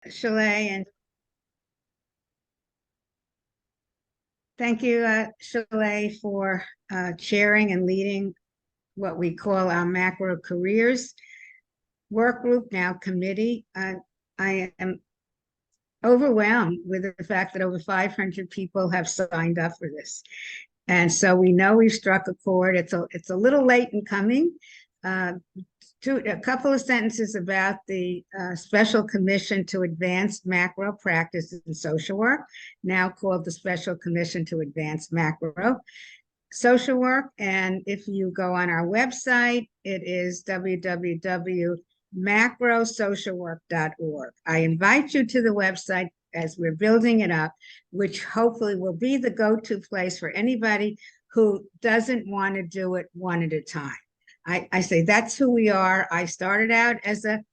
Shalay, and thank you, Shalay, for chairing and leading what we call our macro careers work group, now committee. I am overwhelmed with the fact that over 500 people have signed up for this. And so we know we've struck a chord. It's a little late in coming. A couple of sentences about the Special Commission to Advance Macro Practice in Social Work, now called the Special Commission to Advance Macro Social Work. And if you go on our website, it is www.macrosocialwork.org. I invite you to the website as we're building it up, which hopefully will be the go-to place for anybody who doesn't want to do it one at a time. I say that's who we are. I started out as a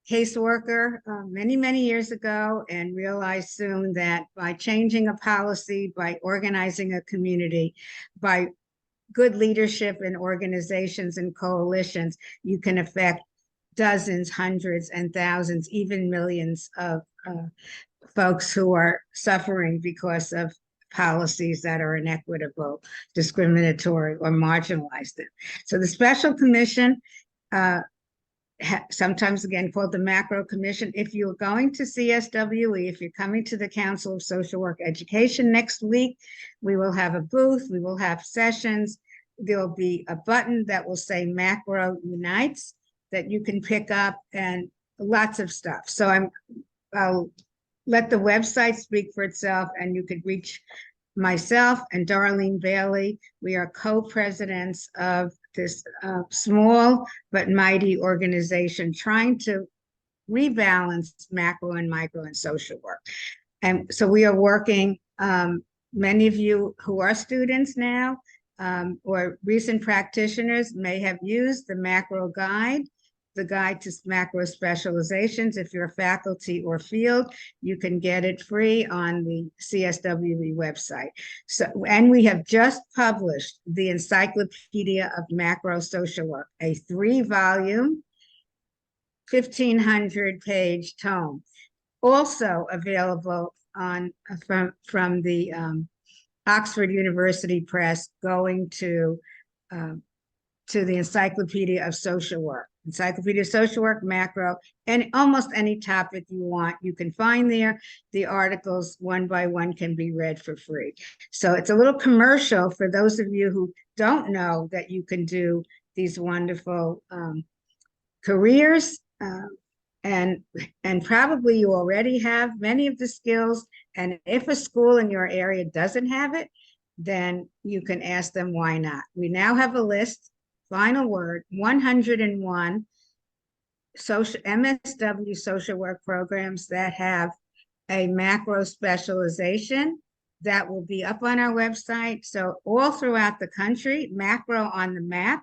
caseworker many, many years ago and realized soon that by changing a policy, by organizing a community, by good leadership in organizations and coalitions, you can affect dozens, hundreds, and thousands, even millions of folks who are suffering because of policies that are inequitable, discriminatory, or marginalize them. So the Special Commission, sometimes again called the Macro Commission, if you're going to CSWE, if you're coming to the Council of Social Work Education next week, we will have a booth, we will have sessions, there'll be a button that will say Macro Unites that you can pick up, and lots of stuff. So I'll let the website speak for itself, and you could reach myself and Darlene Bailey. We are co-presidents of this small but mighty organization trying to rebalance macro and micro and social work. And so we are working, many of you who are students now or recent practitioners may have used the macro guide, the guide to macro specializations. If you're a faculty or field, you can get it free on the CSWE website. So, and we have just published the Encyclopedia of Macro Social Work, a 3-volume, 1,500-page tome, also available on from the Oxford University Press, going to the Encyclopedia of Social Work. Encyclopedia of Social Work, macro, and almost any topic you want, you can find there. The articles one by one can be read for free. So it's a little commercial for those of you who don't know that you can do these wonderful careers, and probably you already have many of the skills. And if a school in your area doesn't have it, then you can ask them why not. We now have a list. Final word, 101 MSW social work programs that have a macro specialization that will be up on our website. So all throughout the country, macro on the map.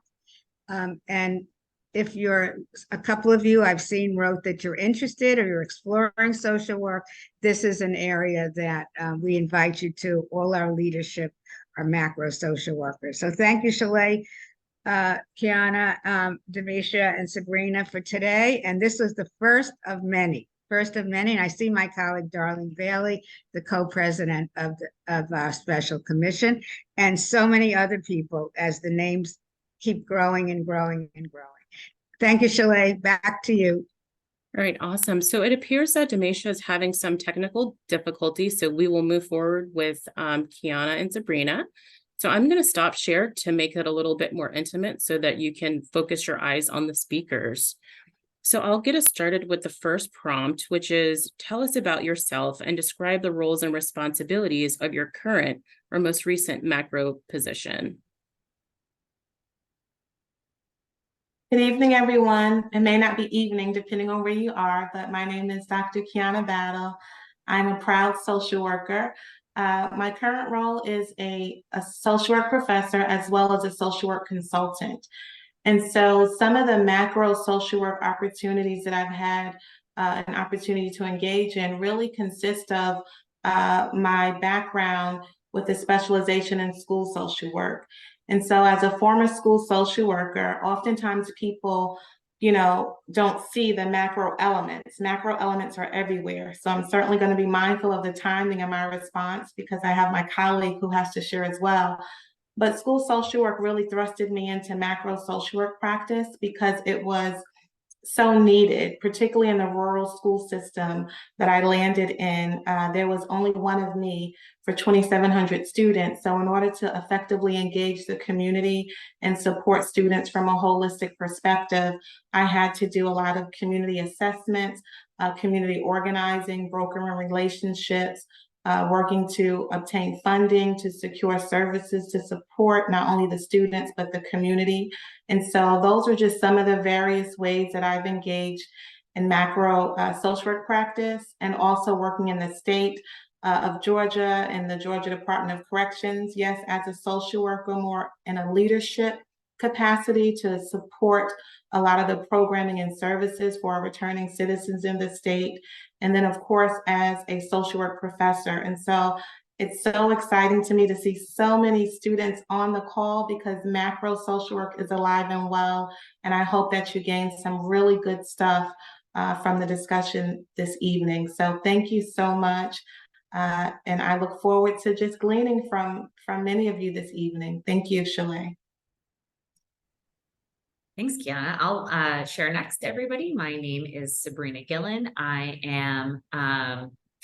And if a couple of you I've seen wrote that you're interested or you're exploring social work, this is an area that we invite you to. All our leadership are macro social workers. So thank you, Shalay, Kiana, DeMecia, and Sabrina for today. And this was the first of many. And I see my colleague, Darlene Bailey, the co-president of our Special Commission, and so many other people as the names keep growing and growing and growing. Thank you, Shalay. Back to you. All right, awesome. So it appears that DeMecia is having some technical difficulties, so we will move forward with Kiana and Sabrina. So I'm going to stop share to make it a little bit more intimate so that you can focus your eyes on the speakers. So I'll get us started with the first prompt, which is tell us about yourself and describe the roles and responsibilities of your current or most recent macro position. Good evening, everyone. It may not be evening depending on where you are, but my name is Dr. Kiana Battle. I'm a proud social worker. My current role is a social work professor as well as a social work consultant. And so some of the macro social work opportunities that I've had an opportunity to engage in really consist of my background with a specialization in school social work. And so as a former school social worker, oftentimes people don't see the macro elements. Macro elements are everywhere. So I'm certainly going to be mindful of the timing of my response because I have my colleague who has to share as well. But school social work really thrusted me into macro social work practice because it was so needed, particularly in the rural school system that I landed in. There was only one of me for 2,700 students. So in order to effectively engage the community and support students from a holistic perspective, I had to do a lot of community assessments, community organizing, brokering relationships, working to obtain funding to secure services to support not only the students, but the community. And so those are just some of the various ways that I've engaged in macro social work practice, and also working in the state of Georgia and the Georgia Department of Corrections. Yes, as a social worker, more in a leadership capacity to support a lot of the programming and services for our returning citizens in the state. And then, of course, as a social work professor. And so it's so exciting to me to see so many students on the call because macro social work is alive and well. And I hope that you gain some really good stuff from the discussion this evening. So thank you so much. And I look forward to just gleaning from many of you this evening. Thank you, Shalay. Thanks, Kiana. I'll share next, everybody. My name is Sabrina Gillan. I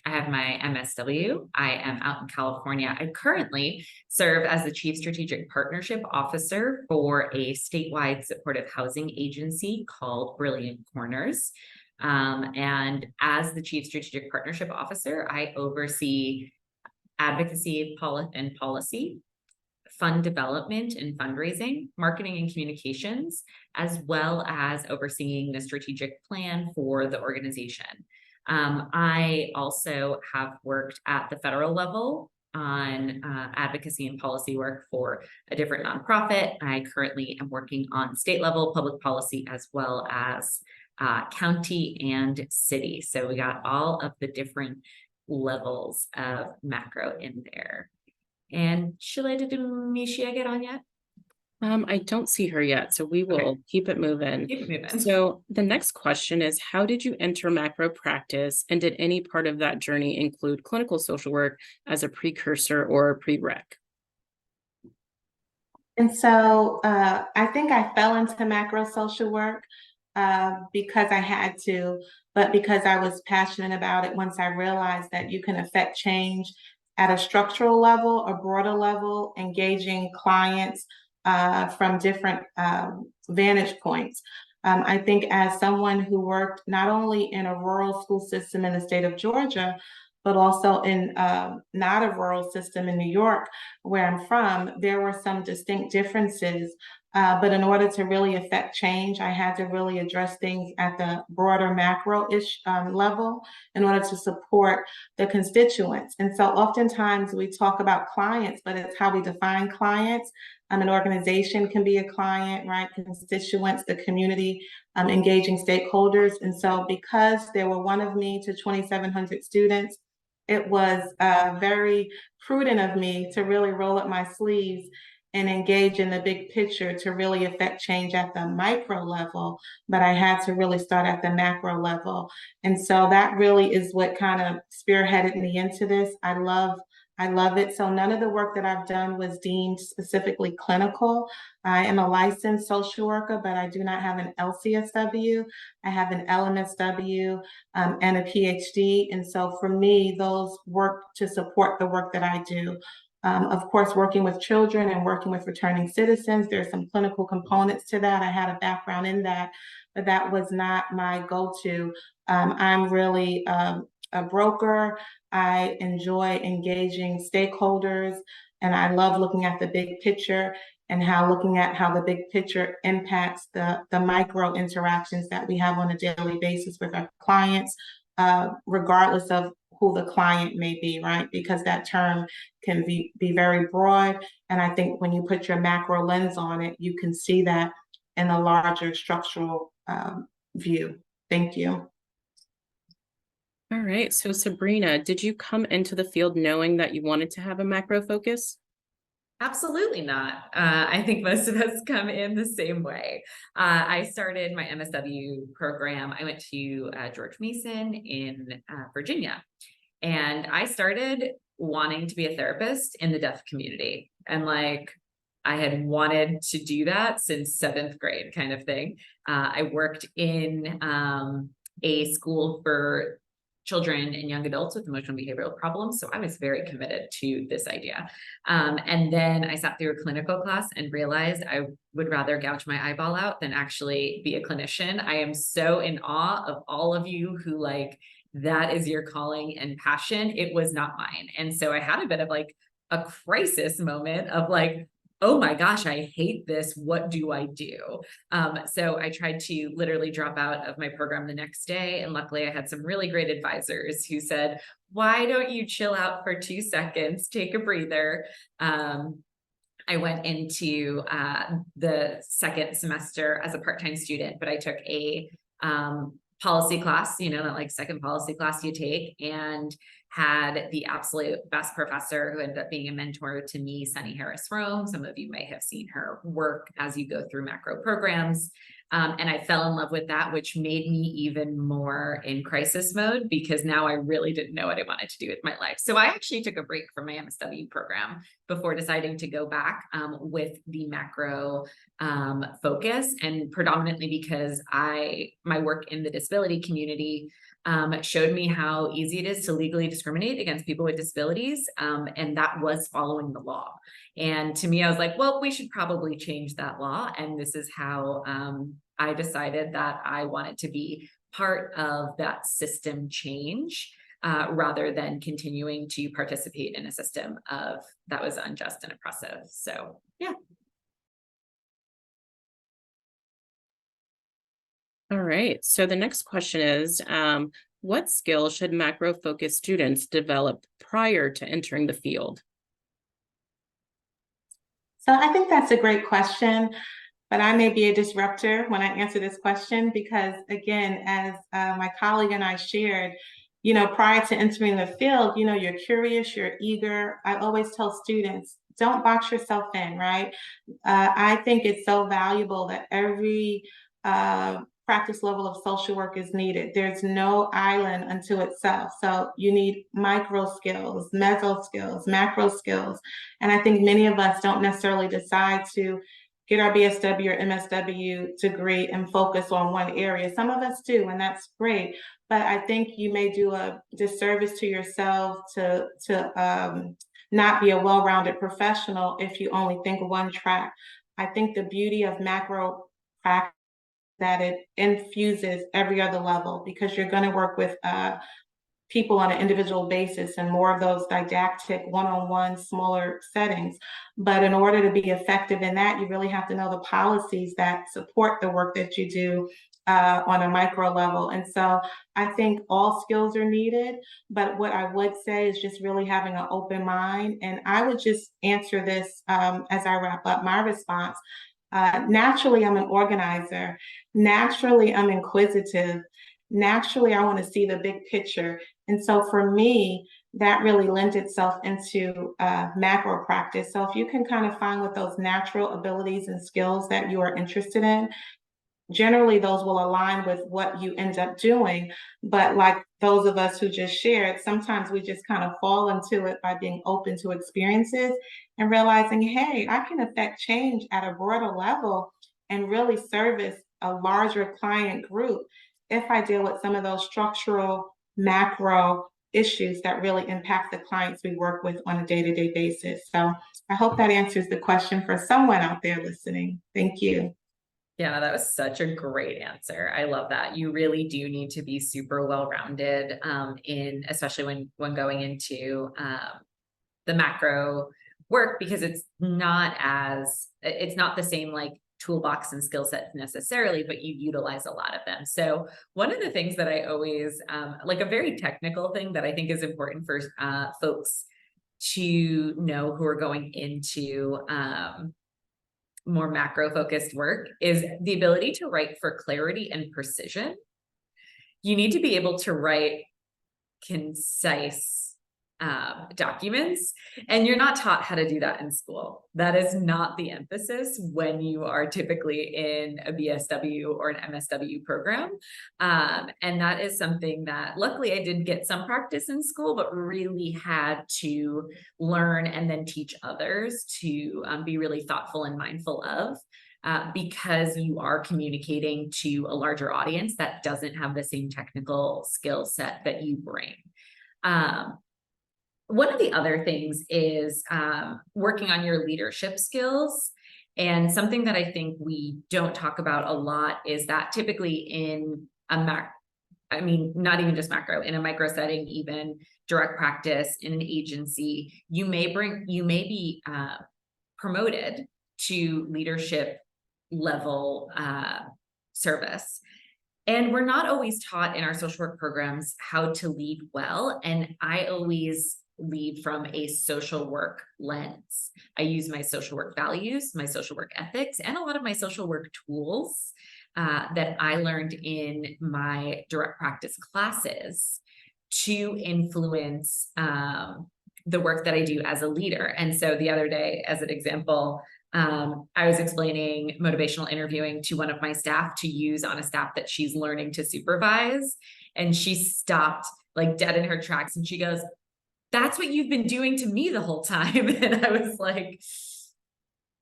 have my MSW. I am out in California. I currently serve as the Chief Strategic Partnership Officer for a statewide supportive housing agency called Brilliant Corners. And as the Chief Strategic Partnership Officer, I oversee advocacy and policy, fund development and fundraising, marketing and communications, as well as overseeing the strategic plan for the organization. I also have worked at the federal level on advocacy and policy work for a different nonprofit. I currently am working on state level public policy as well as county and city. So we got all of the different levels of macro in there. And Shalay, did DeMecia get on yet? I don't see her yet, so we will keep it moving. Keep it moving. So the next question is, how did you enter macro practice, and did any part of that journey include clinical social work as a precursor or a prereq? And so I think I fell into macro social work because I had to, but because I was passionate about it once I realized that you can affect change at a structural level, a broader level, engaging clients from different vantage points. I think as someone who worked not only in a rural school system in the state of Georgia, but also in not a rural system in New York, where I'm from, there were some distinct differences. But in order to really affect change, I had to really address things at the broader macro-ish level in order to support the constituents. And so oftentimes we talk about clients, but it's how we define clients. An organization can be a client, right? Constituents, the community, engaging stakeholders. And so because there were one of me to 2,700 students, it was very prudent of me to really roll up my sleeves and engage in the big picture to really affect change at the micro level, but I had to really start at the macro level. And so that really is what kind of spearheaded me into this. I love it. So none of the work that I've done was deemed specifically clinical. I am a licensed social worker, but I do not have an LCSW. I have an LMSW and a PhD. And so for me, those work to support the work that I do. Of course, working with children and working with returning citizens, there's some clinical components to that. I had a background in that, but that was not my go-to. I'm really a broker. I enjoy engaging stakeholders, and I love looking at the big picture and looking at how the big picture impacts the micro interactions that we have on a daily basis with our clients, regardless of who the client may be, right? Because that term can be very broad. And I think when you put your macro lens on it, you can see that in a larger structural view. Thank you. All right. So Sabrina, did you come into the field knowing that you wanted to have a macro focus? Absolutely not. I think most of us come in the same way. I started my MSW program. I went to George Mason in Virginia, and I started wanting to be a therapist in the deaf community. And like, I had wanted to do that since 7th grade kind of thing. I worked in a school for children and young adults with emotional behavioral problems. So I was very committed to this idea. And then I sat through a clinical class and realized I would rather gouge my eyeball out than actually be a clinician. I am so in awe of all of you who like, that is your calling and passion. It was not mine. And so I had a bit of like a crisis moment of like, oh my gosh, I hate this. What do I do? So I tried to literally drop out of my program the next day. And luckily I had some really great advisors who said, why don't you chill out for 2 seconds, take a breather. I went into the 2nd semester as a part-time student, but I took a policy class, you know, that like second policy class you take, and had the absolute best professor who ended up being a mentor to me, Sunny Harris-Rome. Some of you may have seen her work as you go through macro programs. And I fell in love with that, which made me even more in crisis mode because now I really didn't know what I wanted to do with my life. So I actually took a break from my MSW program before deciding to go back with the macro focus, and predominantly because my work in the disability community showed me how easy it is to legally discriminate against people with disabilities. And that was following the law. And to me, I was like, well, we should probably change that law. And this is how I decided that I wanted to be part of that system change rather than continuing to participate in a system that was unjust and oppressive. So, yeah. All right. So the next question is, what skills should macro-focused students develop prior to entering the field? So I think that's a great question, but I may be a disruptor when I answer this question because, again, as my colleague and I shared, you know, prior to entering the field, you know, you're curious, you're eager. I always tell students, don't box yourself in, right? I think it's so valuable that every practice level of social work is needed. There's no island unto itself. So you need micro skills, meso skills, macro skills. And I think many of us don't necessarily decide to get our BSW or MSW degree and focus on one area. Some of us do, and that's great. But I think you may do a disservice to yourself to not be a well-rounded professional if you only think one track. I think the beauty of macro practice that it infuses every other level because you're going to work with people on an individual basis and more of those didactic one-on-one smaller settings. But in order to be effective in that, you really have to know the policies that support the work that you do on a micro level. And so I think all skills are needed, but what I would say is just really having an open mind. And I would just answer this as I wrap up my response. Naturally, I'm an organizer. Naturally, I'm inquisitive. Naturally, I want to see the big picture. And so for me, that really lends itself into macro practice. So if you can kind of find what those natural abilities and skills that you are interested in, generally those will align with what you end up doing. But like those of us who just shared, sometimes we just kind of fall into it by being open to experiences and realizing, hey, I can affect change at a broader level and really service a larger client group if I deal with some of those structural macro issues that really impact the clients we work with on a day-to-day basis. So I hope that answers the question for someone out there listening. Thank you. Yeah, that was such a great answer. I love that. You really do need to be super well-rounded especially when going into the macro work, because it's not the same like toolbox and skill sets necessarily, but you utilize a lot of them. So one of the things that I always like a very technical thing that I think is important for folks to know who are going into more macro focused work is the ability to write for clarity and precision. You need to be able to write concise documents, and you're not taught how to do that in school. That is not the emphasis when you are typically in a BSW or an MSW program. And that is something that luckily I did get some practice in school, but really had to learn and then teach others to be really thoughtful and mindful of. Because you are communicating to a larger audience that doesn't have the same technical skill set that you bring. One of the other things is working on your leadership skills. And something that I think we don't talk about a lot is that typically in a not even just macro, in a micro setting, even direct practice in an agency, you may be promoted to leadership level service. And we're not always taught in our social work programs how to lead well. And I always lead from a social work lens. I use my social work values, my social work ethics, and a lot of my social work tools that I learned in my direct practice classes to influence the work that I do as a leader. And so the other day, as an example, I was explaining motivational interviewing to one of my staff to use on a staff that she's learning to supervise. And she stopped like dead in her tracks and she goes, "That's what you've been doing to me the whole time." And I was like,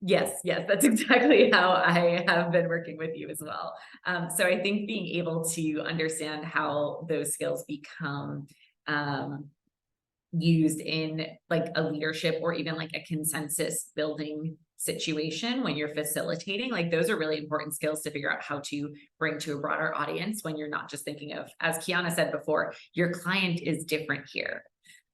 yes, that's exactly how I have been working with you as well. So I think being able to understand how those skills become used in like a leadership or even like a consensus building situation when you're facilitating, like those are really important skills to figure out how to bring to a broader audience when you're not just thinking of, as Kiana said before, your client is different here.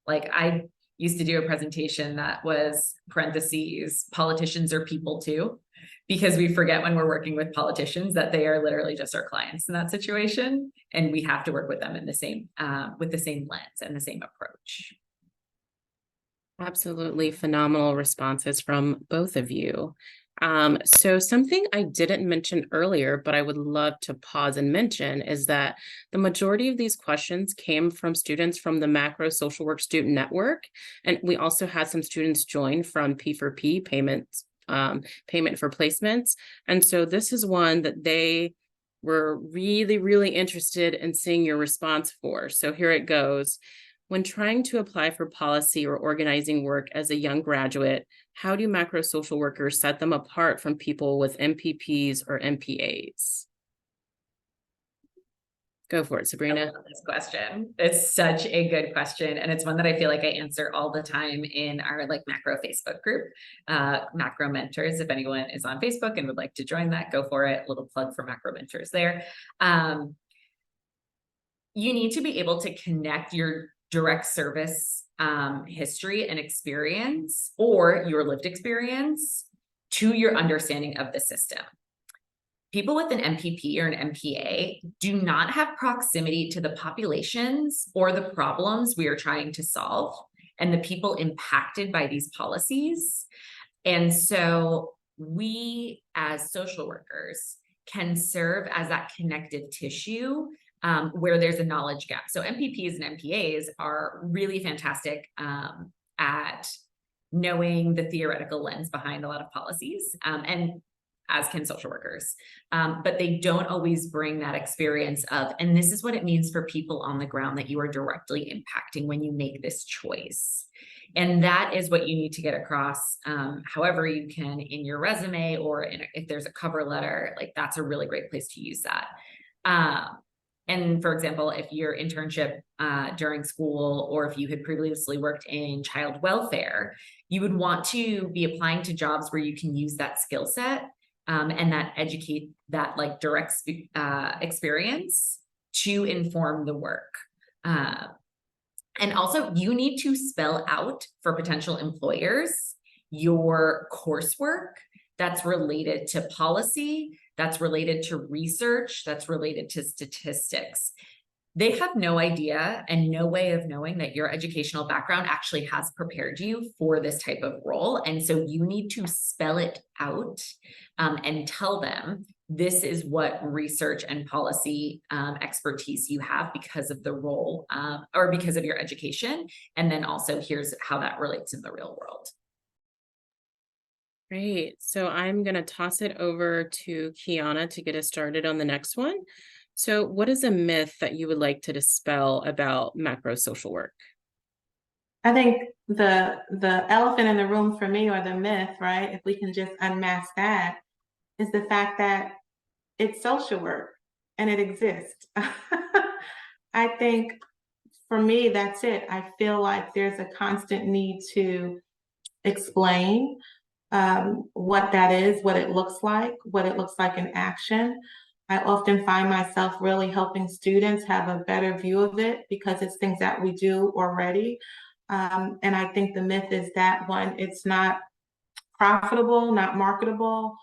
Like I used to do a presentation that was parentheses, politicians are people too, because we forget when we're working with politicians that they are literally just our clients in that situation. And we have to work with them in the same, with the same lens and the same approach. Absolutely phenomenal responses from both of you. So something I didn't mention earlier, but I would love to pause and mention is that the majority of these questions came from students from the Macro Social Work Student Network. And we also had some students join from P4P payments, payment for placements. And so this is one that they were really, really interested in seeing your response for. So here it goes. When trying to apply for policy or organizing work as a young graduate, how do macro social workers set them apart from people with MPPs or MPAs? Go for it, Sabrina. I love this question. It's such a good question. And it's one that I feel like I answer all the time in our like macro Facebook group, Macro Mentors. If anyone is on Facebook and would like to join that, go for it. Little plug for Macro Mentors there. You need to be able to connect your direct service history and experience or your lived experience to your understanding of the system. People with an MPP or an MPA do not have proximity to the populations or the problems we are trying to solve and the people impacted by these policies. And so we as social workers can serve as that connective tissue where there's a knowledge gap. So MPPs and MPAs are really fantastic at knowing the theoretical lens behind a lot of policies, and as can social workers, but they don't always bring that experience of, and this is what it means for people on the ground that you are directly impacting when you make this choice. And that is what you need to get across, however you can in your resume or if there's a cover letter, like that's a really great place to use that. And for example, if your internship during school, or if you had previously worked in child welfare, you would want to be applying to jobs where you can use that skill set and that like direct experience to inform the work. And also you need to spell out for potential employers your coursework that's related to policy, that's related to research, that's related to statistics. They have no idea and no way of knowing that your educational background actually has prepared you for this type of role. And so you need to spell it out and tell them this is what research and policy expertise you have because of the role or because of your education. And then also here's how that relates in the real world. Great. So I'm going to toss it over to Kiana to get us started on the next one. So what is a myth that you would like to dispel about macro social work? I think the elephant in the room for me, or the myth, right, if we can just unmask that, is the fact that it's social work and it exists. I think for me, that's it. I feel like there's a constant need to explain what that is, what it looks like in action. I often find myself really helping students have a better view of it because it's things that we do already. And I think the myth is that, one, it's not profitable, not marketable,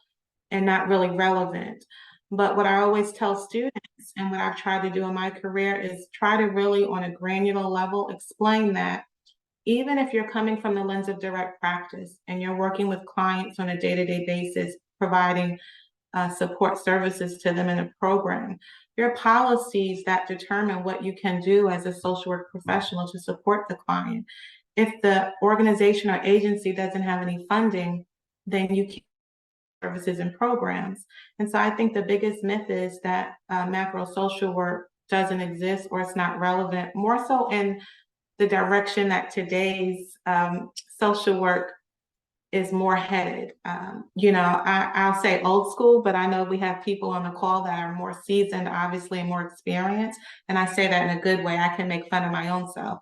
and not really relevant. But what I always tell students, and what I've tried to do in my career, is try to really, on a granular level, explain that even if you're coming from the lens of direct practice and you're working with clients on a day-to-day basis, providing support services to them in a program, there are policies that determine what you can do as a social work professional to support the client. If the organization or agency doesn't have any funding, then you can't services and programs. And so I think the biggest myth is that macro social work doesn't exist or it's not relevant, more so in the direction that today's social work is more headed. I'll say old school, but I know we have people on the call that are more seasoned, obviously, and more experienced. And I say that in a good way. I can make fun of my own self.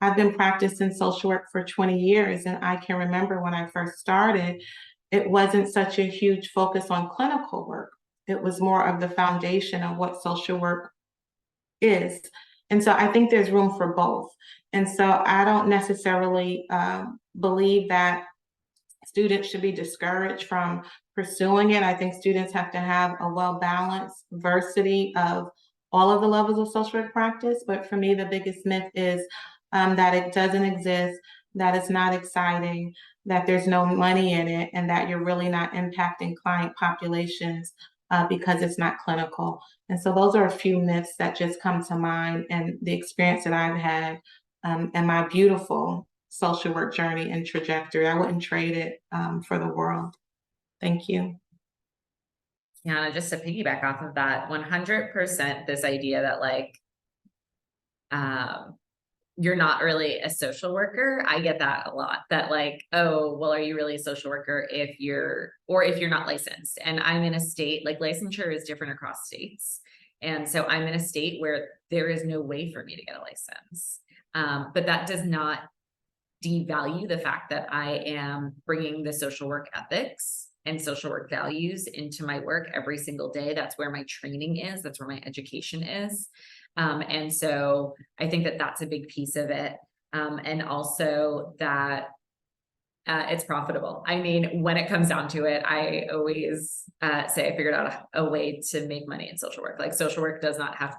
I've been practicing social work for 20 years, and I can remember when I first started, it wasn't such a huge focus on clinical work. It was more of the foundation of what social work is. And so I think there's room for both. And so I don't necessarily believe that students should be discouraged from pursuing it. I think students have to have a well-balanced diversity of all of the levels of social work practice. But for me, the biggest myth is that it doesn't exist, that it's not exciting, that there's no money in it, and that you're really not impacting client populations because it's not clinical. And so those are a few myths that just come to mind, and the experience that I've had and my beautiful social work journey and trajectory. I wouldn't trade it for the world. Thank you. Yeah, just to piggyback off of that, 100% this idea that like, you're not really a social worker. I get that a lot, that like, oh, well, are you really a social worker if you're not licensed? And I'm in a state, like licensure is different across states. And so I'm in a state where there is no way for me to get a license. But that does not devalue the fact that I am bringing the social work ethics and social work values into my work every single day. That's where my training is. That's where my education is. And so I think that that's a big piece of it. And also that it's profitable. I mean, when it comes down to it, I always say I figured out a way to make money in social work. Like social work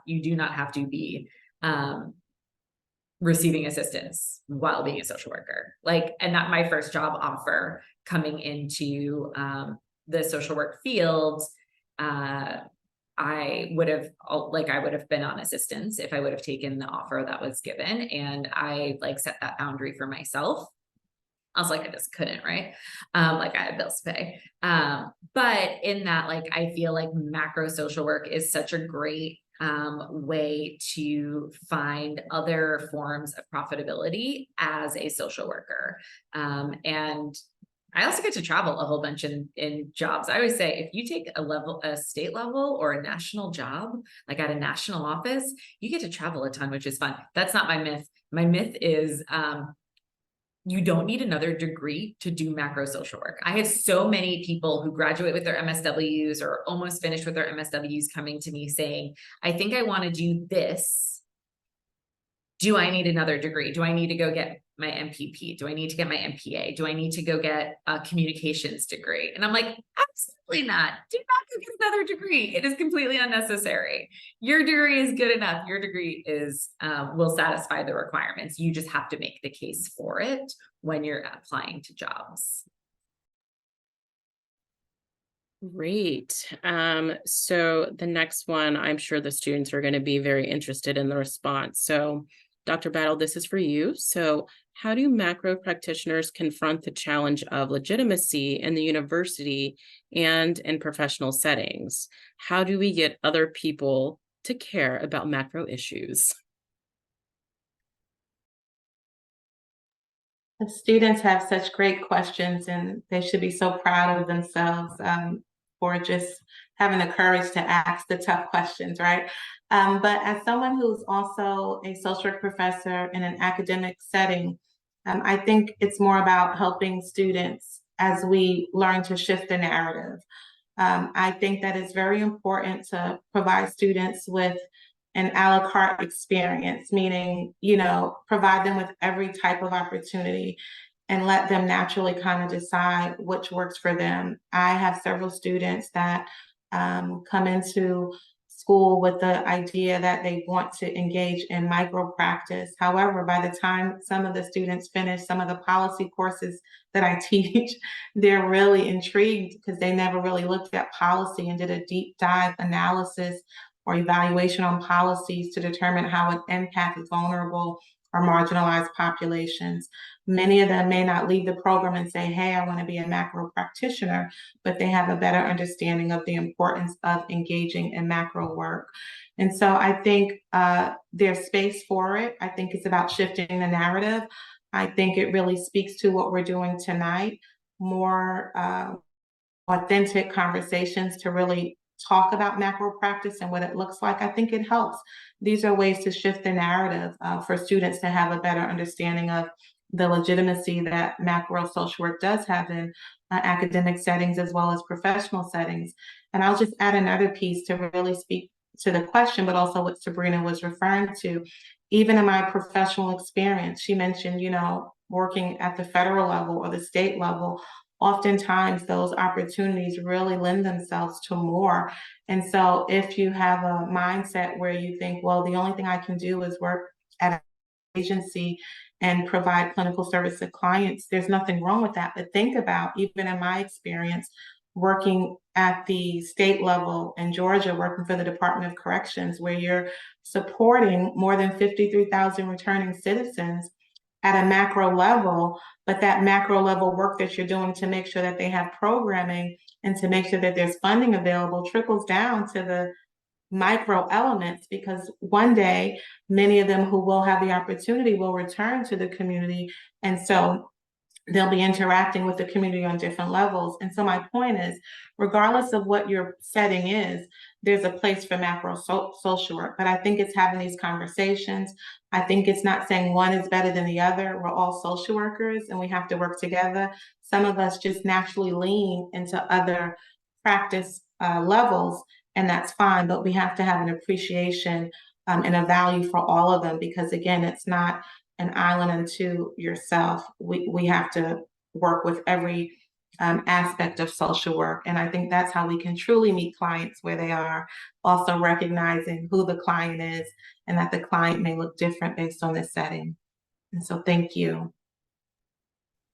you do not have to be receiving assistance while being a social worker. Like, and that my first job offer coming into the social work field, I would have been on assistance if I would have taken the offer that was given. And I like set that boundary for myself. I was like, I just couldn't, right? Like I had bills to pay. But in that, like, I feel like macro social work is such a great way to find other forms of profitability as a social worker. And I also get to travel a whole bunch in jobs. I always say, if you take a state level or a national job, like at a national office, you get to travel a ton, which is fun. That's not my myth. My myth is, you don't need another degree to do macro social work. I have so many people who graduate with their MSWs or almost finished with their MSWs coming to me saying, I think I want to do this. Do I need another degree? Do I need to go get my MPP? Do I need to get my MPA? Do I need to go get a communications degree? And I'm like, absolutely not. Do not go get another degree. It is completely unnecessary. Your degree is good enough. Your degree will satisfy the requirements. You just have to make the case for it when you're applying to jobs. Great. So the next one, I'm sure the students are going to be very interested in the response. So, Dr. Battle, this is for you. So, how do macro practitioners confront the challenge of legitimacy in the university and in professional settings? How do we get other people to care about macro issues? The students have such great questions, and they should be so proud of themselves for just having the courage to ask the tough questions, right? But as someone who's also a social work professor in an academic setting, I think it's more about helping students as we learn to shift the narrative. I think that it's very important to provide students with an a la carte experience, meaning, provide them with every type of opportunity and let them naturally kind of decide which works for them. I have several students that come into school with the idea that they want to engage in micro practice. However, by the time some of the students finish some of the policy courses that I teach, they're really intrigued because they never really looked at policy and did a deep dive analysis or evaluation on policies to determine how it impacts vulnerable or marginalized populations. Many of them may not leave the program and say, hey, I want to be a macro practitioner, but they have a better understanding of the importance of engaging in macro work. And so I think there's space for it. I think it's about shifting the narrative. I think it really speaks to what we're doing tonight, more authentic conversations to really talk about macro practice and what it looks like. I think it helps. These are ways to shift the narrative for students to have a better understanding of the legitimacy that macro social work does have in academic settings as well as professional settings. And I'll just add another piece to really speak to the question, but also what Sabrina was referring to. Even in my professional experience, she mentioned, working at the federal level or the state level, oftentimes those opportunities really lend themselves to more. And so if you have a mindset where you think, well, the only thing I can do is work at an agency and provide clinical service to clients, there's nothing wrong with that. But think about, even in my experience, working at the state level in Georgia, working for the Department of Corrections, where you're supporting more than 53,000 returning citizens at a macro level, but that macro level work that you're doing to make sure that they have programming and to make sure that there's funding available trickles down to the micro elements, because one day many of them who will have the opportunity will return to the community, and so they'll be interacting with the community on different levels. And so my point is, regardless of what your setting is, there's a place for macro social work. But I think it's having these conversations. I think it's not saying one is better than the other. We're all social workers and we have to work together. Some of us just naturally lean into other practice levels, and that's fine, but we have to have an appreciation and a value for all of them, because again, it's not an island unto yourself. We have to work with every aspect of social work. And I think that's how we can truly meet clients where they are, also recognizing who the client is and that the client may look different based on the setting. And so thank you.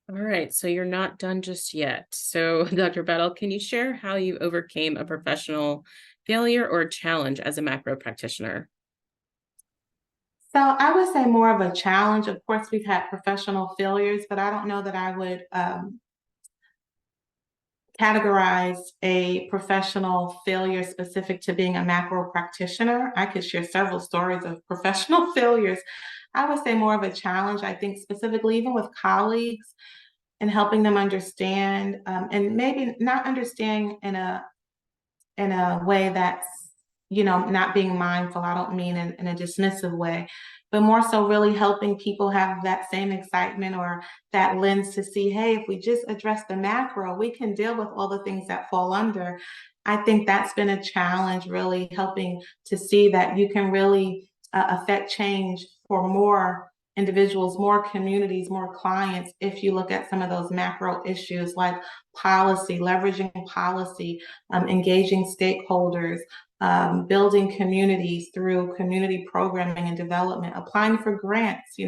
All right, so you're not done just yet. So, Dr. Battle, can you share how you overcame a professional failure or challenge as a macro practitioner? So I would say more of a challenge. Of course, we've had professional failures, but I don't know that I would categorize a professional failure specific to being a macro practitioner. I could share several stories of professional failures. I would say more of a challenge, I think, specifically even with colleagues and helping them understand, and maybe not understand in a way that's, not being mindful. I don't mean in a dismissive way, but more so really helping people have that same excitement or that lens to see, hey, if we just address the macro, we can deal with all the things that fall under. I think that's been a challenge, really helping to see that you can really affect change for more individuals, more communities, more clients, if you look at some of those macro issues like policy, leveraging policy, engaging stakeholders, building communities through community programming and development, applying for grants.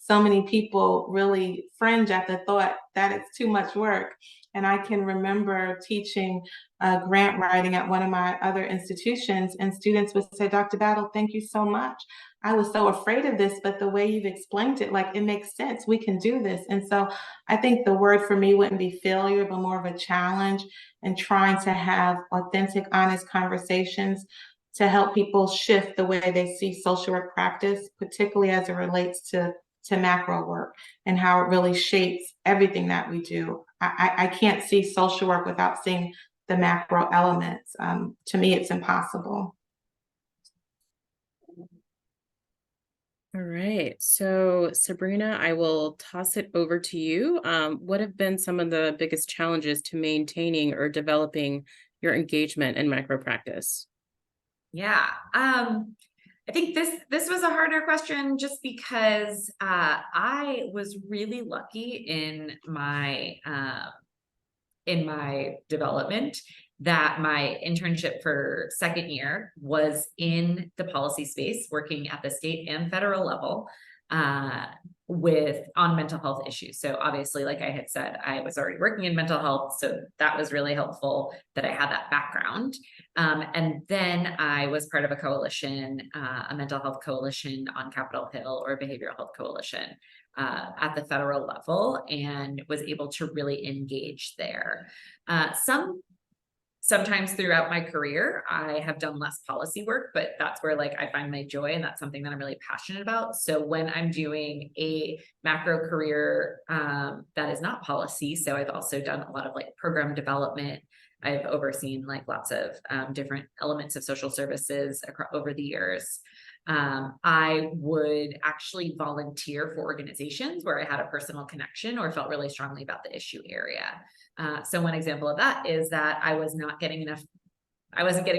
so many people really fringe at the thought that it's too much work. And I can remember teaching grant writing at one of my other institutions, and students would say, Dr. Battle, thank you so much. I was so afraid of this, but the way you've explained it, like, it makes sense. We can do this. And so I think the word for me wouldn't be failure, but more of a challenge, and trying to have authentic, honest conversations to help people shift the way they see social work practice, particularly as it relates to macro work and how it really shapes everything that we do. I can't see social work without seeing the macro elements. To me, it's impossible. All right. So Sabrina, I will toss it over to you. What have been some of the biggest challenges to maintaining or developing your engagement in macro practice? Yeah, I think this was a harder question just because I was really lucky in my development that my internship for second year was in the policy space, working at the state and federal level on mental health issues. So obviously, like I had said, I was already working in mental health, so that was really helpful that I had that background. And then I was part of a coalition, a mental health coalition on Capitol Hill, or a behavioral health coalition at the federal level, and was able to really engage there. Sometimes throughout my career, I have done less policy work, but that's where, like, I find my joy, and that's something that I'm really passionate about. So when I'm doing a macro career that is not policy, so I've also done a lot of like program development. I've overseen like lots of different elements of social services over the years. I would actually volunteer for organizations where I had a personal connection or felt really strongly about the issue area. So one example of that is that I wasn't getting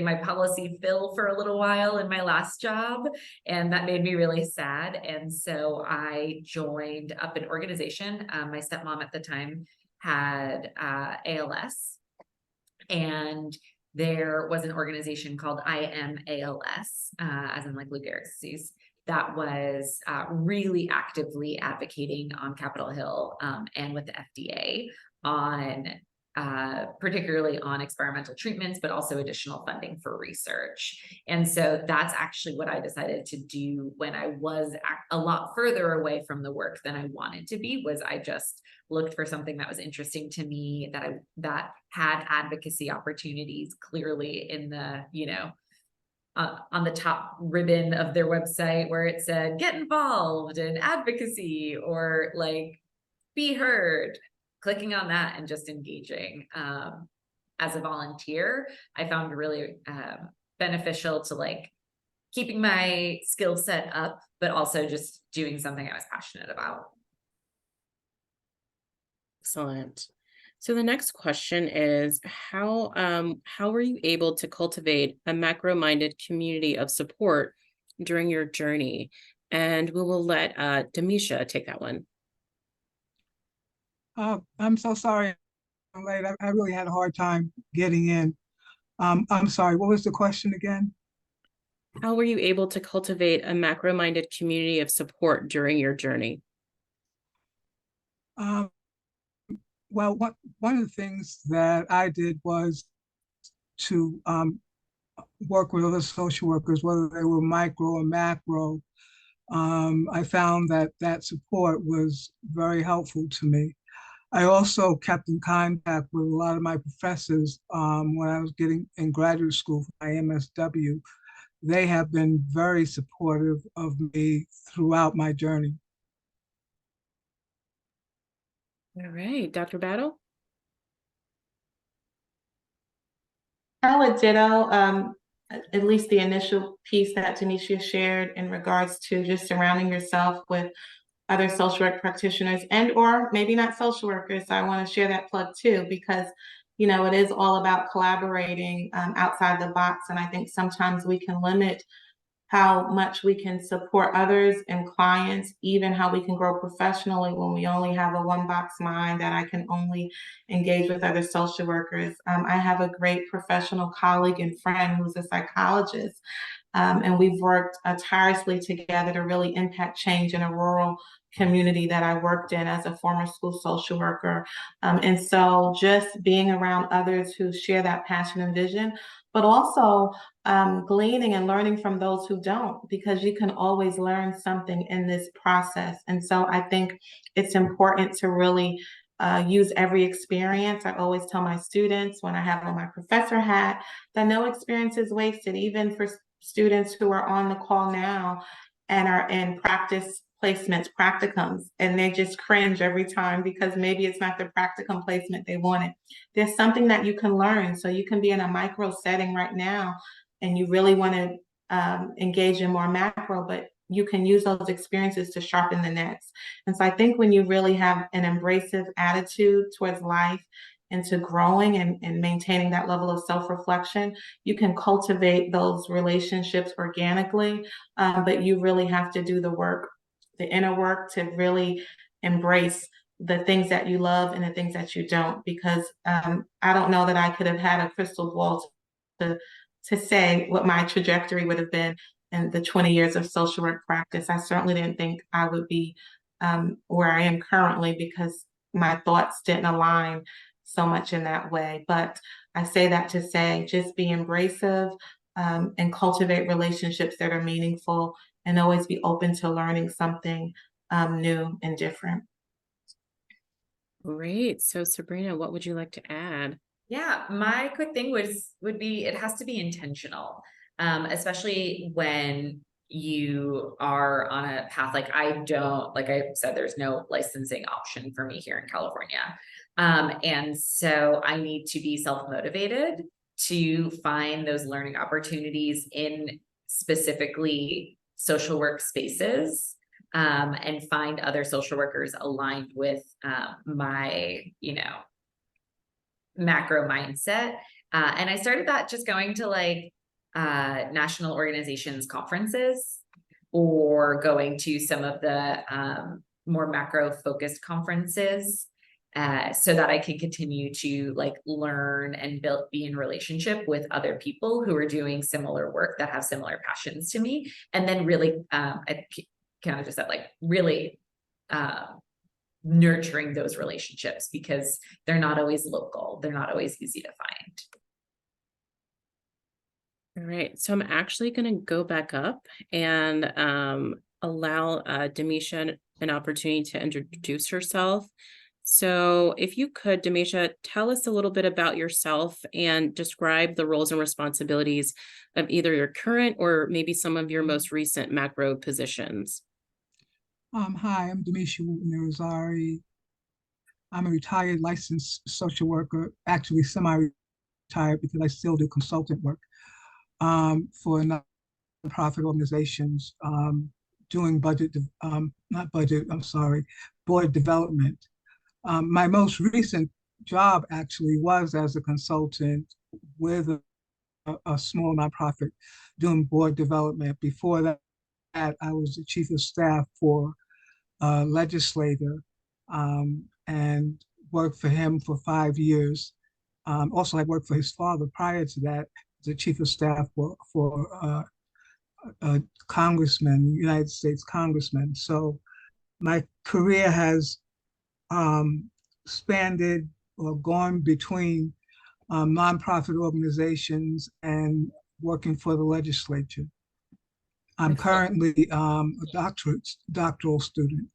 my policy fill for a little while in my last job, and that made me really sad. And so I joined up an organization. My stepmom at the time had ALS, and there was an organization called I Am ALS, as in like Lou Gehrig's disease, that was really actively advocating on Capitol Hill and with the FDA on particularly on experimental treatments, but also additional funding for research. And so that's actually what I decided to do when I was a lot further away from the work than I wanted to be. Was I just looked for something that was interesting to me, that had advocacy opportunities clearly in the, on the top ribbon of their website, where it said get involved in advocacy, or like be heard. Clicking on that and just engaging as a volunteer, I found really beneficial to like keeping my skill set up, but also just doing something I was passionate about. Excellent. So the next question is, how were you able to cultivate a macro-minded community of support during your journey? And we will let DeMecia take that one. I'm so sorry I'm late. I really had a hard time getting in. I'm sorry, what was the question again? How were you able to cultivate a macro-minded community of support during your journey? Well, one of the things that I did was to work with other social workers, whether they were micro or macro. I found that support was very helpful to me. I also kept in contact with a lot of my professors when I was getting in graduate school for my MSW. They have been very supportive of me throughout my journey. All right, Dr. Battle? I would ditto at least the initial piece that DeMecia shared in regards to just surrounding yourself with other social work practitioners, and or maybe not social workers. So I want to share that plug too, because it is all about collaborating outside the box. And I think sometimes we can limit how much we can support others and clients, even how we can grow professionally when we only have a one box mind that I can only engage with other social workers. I have a great professional colleague and friend who's a psychologist. And we've worked tirelessly together to really impact change in a rural community that I worked in as a former school social worker. And so just being around others who share that passion and vision, but also gleaning and learning from those who don't, because you can always learn something in this process. And so I think it's important to really use every experience. I always tell my students when I have on my professor hat that no experience is wasted, even for students who are on the call now and are in practice placements, practicums, and they just cringe every time because maybe it's not the practicum placement they wanted. There's something that you can learn. So you can be in a micro setting right now and you really want to engage in more macro, but you can use those experiences to sharpen the next. And so I think when you really have an embracive attitude towards life and to growing and maintaining that level of self-reflection, you can cultivate those relationships organically, but you really have to do the work, the inner work, to really embrace the things that you love and the things that you don't, because I don't know that I could have had a crystal ball to say what my trajectory would have been in the 20 years of social work practice. I certainly didn't think I would be where I am currently, because my thoughts didn't align so much in that way. But I say that to say, just be embracive and cultivate relationships that are meaningful, and always be open to learning something new and different. Great. So Sabrina, what would you like to add? Yeah, my quick thing would be it has to be intentional, especially when you are on a path. Like I said, there's no licensing option for me here in California. And so I need to be self-motivated to find those learning opportunities in specifically social work spaces, and find other social workers aligned with my, macro mindset. And I started that just going to like national organizations conferences, or going to some of the more macro focused conferences, so that I can continue to like learn and be in relationship with other people who are doing similar work, that have similar passions to me. And then really, I kind of just said, like, really nurturing those relationships, because they're not always local. They're not always easy to find. All right. So I'm actually going to go back up and allow DeMecia an opportunity to introduce herself. So if you could, DeMecia, tell us a little bit about yourself and describe the roles and responsibilities of either your current or maybe some of your most recent macro positions. Hi, I'm DeMecia Wooten-Irizarry. I'm a retired licensed social worker, actually semi-retired because I still do consultant work for nonprofit organizations, doing board development. My most recent job actually was as a consultant with a small nonprofit doing board development. Before that, I was the chief of staff for a legislator, and worked for him for 5 years. Also, I worked for his father prior to that, the chief of staff for a congressman, United States congressman. So my career has spanned or gone between nonprofit organizations and working for the legislature. I'm currently a doctoral student.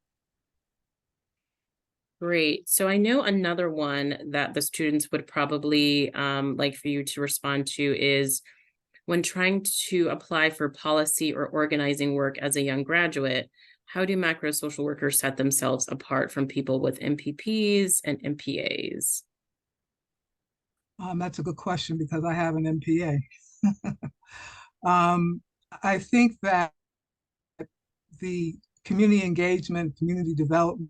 Great. So I know another one that the students would probably like for you to respond to is when trying to apply for policy or organizing work as a young graduate, how do macro social workers set themselves apart from people with MPPs and MPAs? That's a good question because I have an MPA. I think that the community engagement, community development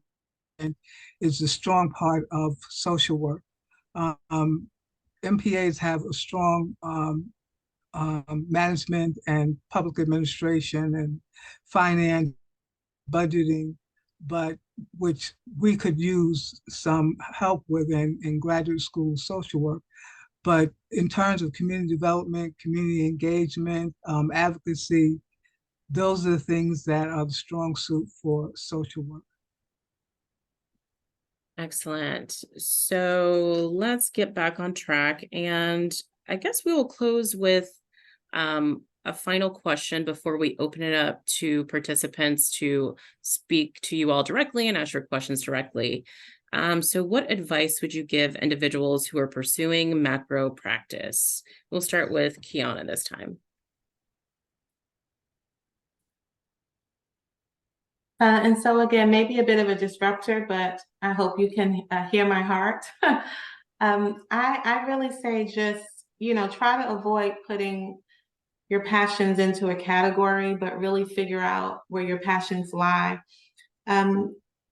is a strong part of social work. MPAs have a strong management and public administration and finance, budgeting, but which we could use some help with in graduate school social work. But in terms of community development, community engagement, advocacy, those are the things that are the strong suit for social work. Excellent. So let's get back on track. And I guess we will close with a final question before we open it up to participants to speak to you all directly and ask your questions directly. So what advice would you give individuals who are pursuing macro practice? We'll start with Kiana this time. And so again, maybe a bit of a disruptor, but I hope you can hear my heart. I really say just, try to avoid putting your passions into a category, but really figure out where your passions lie.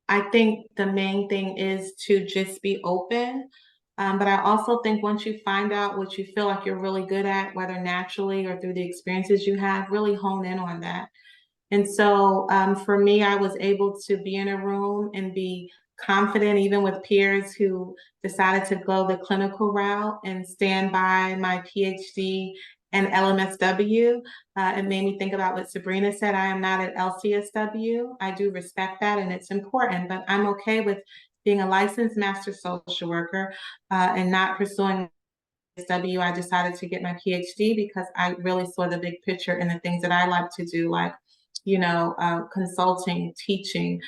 I think the main thing is to just be open. But I also think once you find out what you feel like you're really good at, whether naturally or through the experiences you have, really hone in on that. And so for me, I was able to be in a room and be confident, even with peers who decided to go the clinical route and stand by my PhD and LMSW. It made me think about what Sabrina said. I am not at LCSW. I do respect that and it's important, but I'm okay with being a licensed master social worker and not pursuing SW. I decided to get my PhD because I really saw the big picture and the things that I like to do, like consulting, teaching,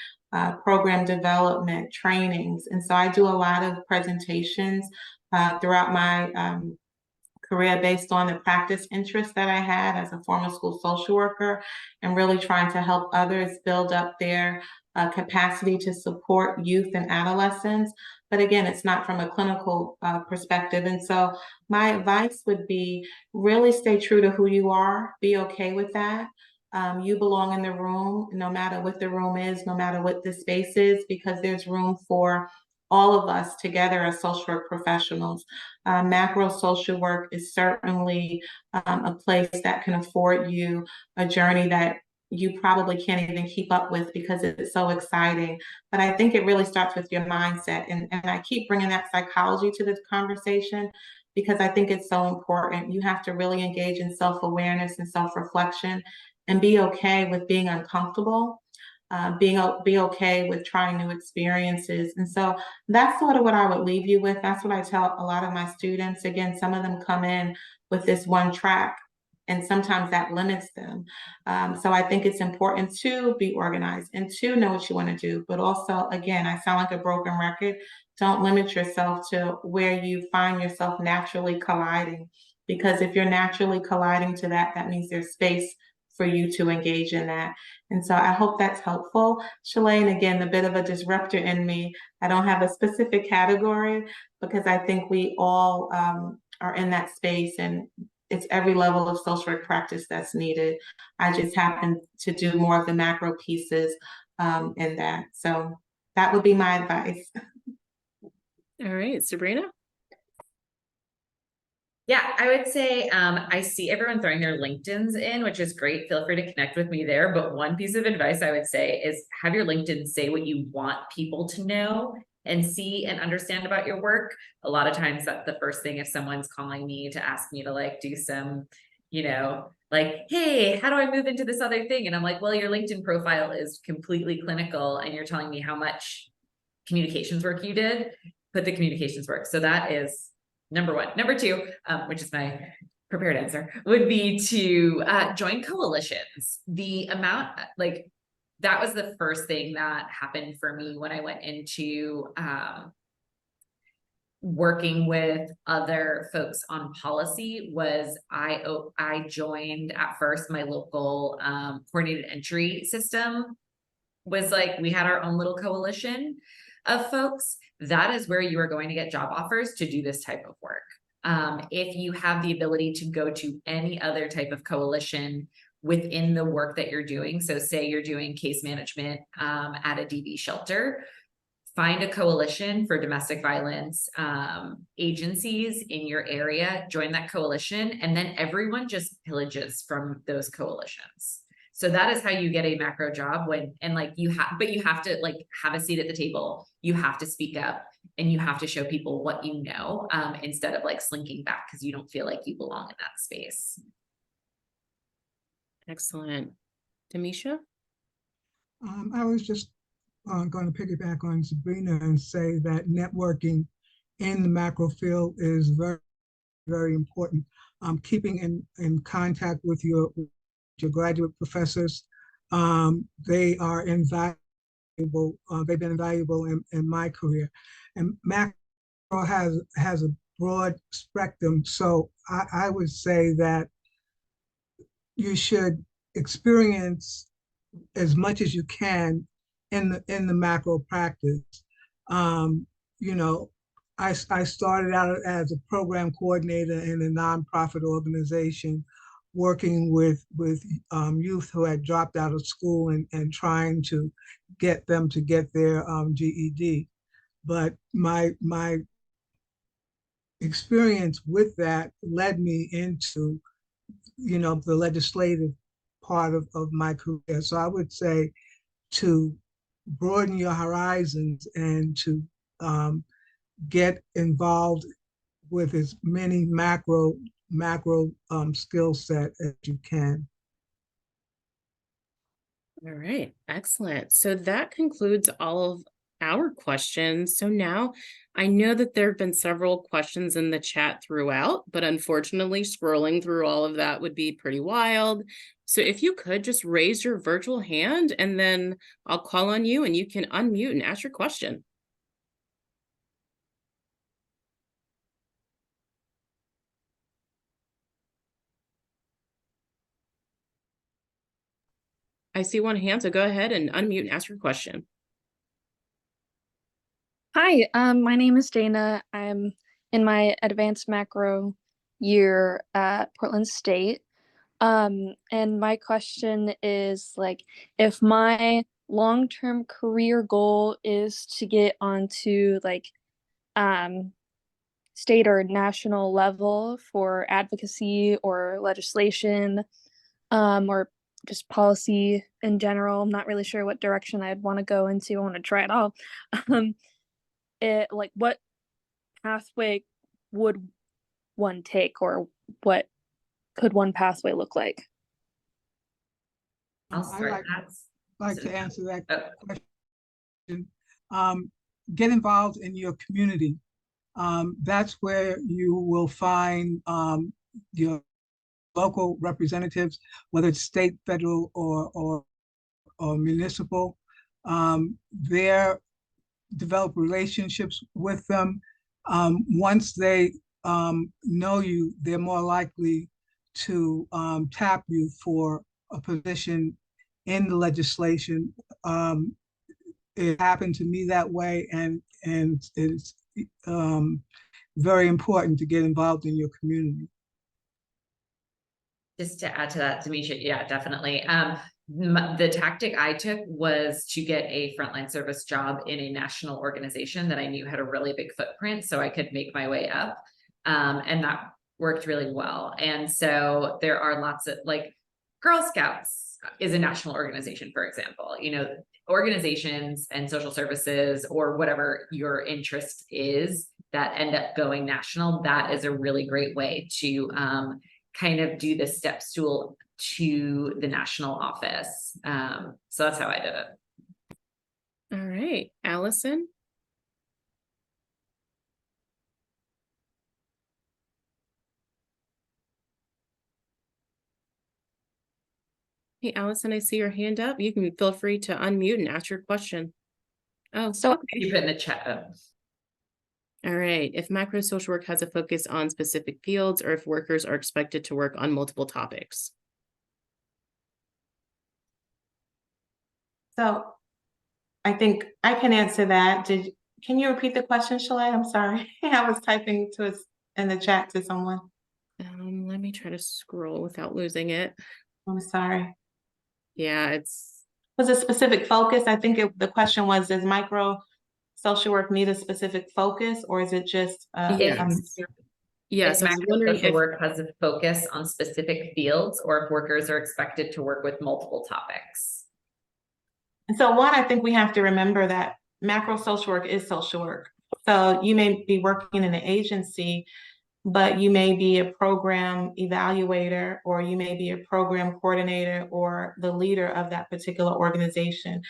program development, trainings. And so I do a lot of presentations throughout my career based on the practice interests that I had as a former school social worker, and really trying to help others build up their capacity to support youth and adolescents. But again, it's not from a clinical perspective. And so my advice would be really stay true to who you are, be okay with that. You belong in the room, no matter what the room is, no matter what the space is, because there's room for all of us together as social work professionals. Macro social work is certainly a place that can afford you a journey that you probably can't even keep up with because it's so exciting. But I think it really starts with your mindset. And I keep bringing that psychology to this conversation because I think it's so important. You have to really engage in self-awareness and self-reflection and be okay with being uncomfortable, be okay with trying new experiences. And so that's sort of what I would leave you with. That's what I tell a lot of my students. Again, some of them come in with this one track, and sometimes that limits them. So I think it's important to be organized and to know what you want to do. But also, again, I sound like a broken record. Don't limit yourself to where you find yourself naturally colliding. Because if you're naturally colliding to that, that means there's space for you to engage in that. And so I hope that's helpful. Shalay, and again, the bit of a disruptor in me, I don't have a specific category because I think we all are in that space, and it's every level of social work practice that's needed. I just happen to do more of the macro pieces in that. So that would be my advice. All right, Sabrina? Yeah, I would say I see everyone throwing their LinkedIns in, which is great. Feel free to connect with me there. But one piece of advice I would say is have your LinkedIn say what you want people to know and see and understand about your work. A lot of times that's the first thing if someone's calling me to ask me to like do some, like, hey, how do I move into this other thing? And I'm like, well, your LinkedIn profile is completely clinical and you're telling me how much communications work you did. Put the communications work. So that is number one. Number two, which is my prepared answer, would be to join coalitions. The amount, like, that was the first thing that happened for me when I went into working with other folks on policy. Was I joined at first my local coordinated entry system. Was like, we had our own little coalition of folks. That is where you are going to get job offers to do this type of work. If you have the ability to go to any other type of coalition within the work that you're doing, so say you're doing case management at a DV shelter, find a coalition for domestic violence agencies in your area, join that coalition, and then everyone just pillages from those coalitions. So that is how you get a macro job but you have to like have a seat at the table. You have to speak up and you have to show people what you know instead of like slinking back because you don't feel like you belong in that space. Excellent. DeMecia? I was just going to piggyback on Sabrina and say that networking in the macro field is very, very important. Keeping in contact with your graduate professors, they are invaluable. They've been invaluable in my career. And macro has a broad spectrum, so I would say that you should experience as much as you can in the macro practice. You know, I started out as a program coordinator in a nonprofit organization, working with youth who had dropped out of school and trying to get them to get their GED. But my experience with that led me into, you know, the legislative part of my career. So I would say to broaden your horizons and to get involved with as many macro skill set as you can. All right, excellent. So that concludes all of our questions. So now I know that there have been several questions in the chat throughout, but unfortunately scrolling through all of that would be pretty wild. So if you could just raise your virtual hand and then I'll call on you and you can unmute and ask your question. I see one hand, so go ahead and unmute and ask your question. Hi, my name is Dana. I'm in my advanced macro year at Portland State. And my question is like, if my long-term career goal is to get onto like state or national level for advocacy or legislation, or just policy in general, I'm not really sure what direction I'd want to go into. I want to try it all. Like what pathway would one take, or what could one pathway look like? I'll start that. Like to answer that Oh. question. Get involved in your community. That's where you will find your local representatives, whether it's state, federal, or municipal. There, develop relationships with them. Once they know you, they're more likely to tap you for a position in the legislation. It happened to me that way, and it's very important to get involved in your community. Just to add to that, DeMecia, yeah, definitely. The tactic I took was to get a frontline service job in a national organization that I knew had a really big footprint, so I could make my way up. And that worked really well. And so there are lots of, like, Girl Scouts is a national organization, for example. You know, organizations and social services or whatever your interest is that end up going national, that is a really great way to kind of do the step stool to the national office. So that's how I did it. All right, Allison. Hey, Allison, I see your hand up. You can feel free to unmute and ask your question. Oh, So okay. You put in the chat. All right. If macro social work has a focus on specific fields, or if workers are expected to work on multiple topics? So I think I can answer that. Can you repeat the question, Shalay? I'm sorry. I was typing in the chat to someone. Let me try to scroll without losing it. I'm sorry. Yeah, Was a specific focus? I think the question was, does micro social work need a specific focus, or is it just yes. Yes, I was macro wondering social if work has a focus on specific fields, or if workers are expected to work with multiple topics. And so one, I think we have to remember that macro social work is social work. So you may be working in an agency, but you may be a program evaluator, or you may be a program coordinator or the leader of that particular organization.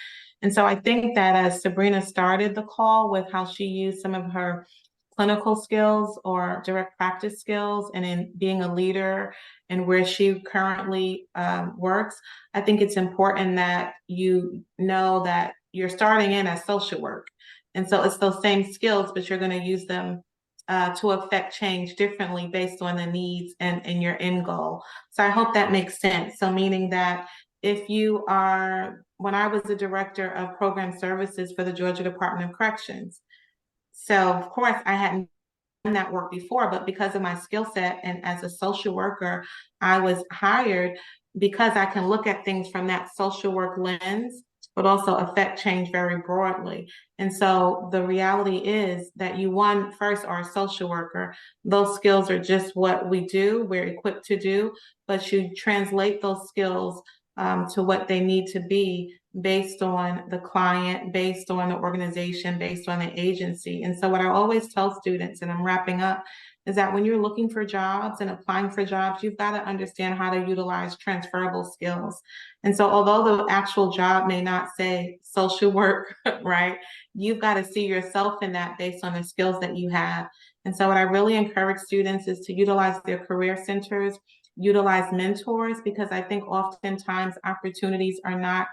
And so I think that as Sabrina started the call with how she used some of her clinical skills or direct practice skills and in being a leader and where she currently works, I think it's important that you know that you're starting in as social work. And so it's those same skills, but you're going to use them to affect change differently based on the needs and your end goal. So I hope that makes sense. So meaning that if you are, when I was the director of program services for the Georgia Department of Corrections, so of course I hadn't done that work before, but because of my skill set and as a social worker, I was hired because I can look at things from that social work lens, but also affect change very broadly. And so the reality is that you, one, first are a social worker. Those skills are just what we do, we're equipped to do, but you translate those skills to what they need to be based on the client, based on the organization, based on the agency. And so what I always tell students, and I'm wrapping up, is that when you're looking for jobs and applying for jobs, you've got to understand how to utilize transferable skills. And so although the actual job may not say social work, right, you've got to see yourself in that based on the skills that you have. And so what I really encourage students is to utilize their career centers, utilize mentors, because I think oftentimes opportunities are not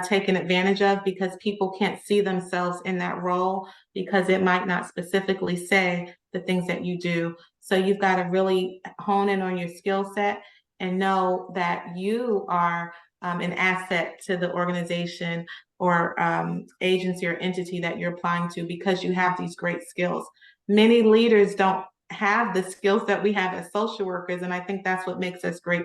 taken advantage of because people can't see themselves in that role because it might not specifically say the things that you do. So you've got to really hone in on your skill set and know that you are an asset to the organization or agency or entity that you're applying to because you have these great skills. Many leaders don't have the skills that we have as social workers, and I think that's what makes us great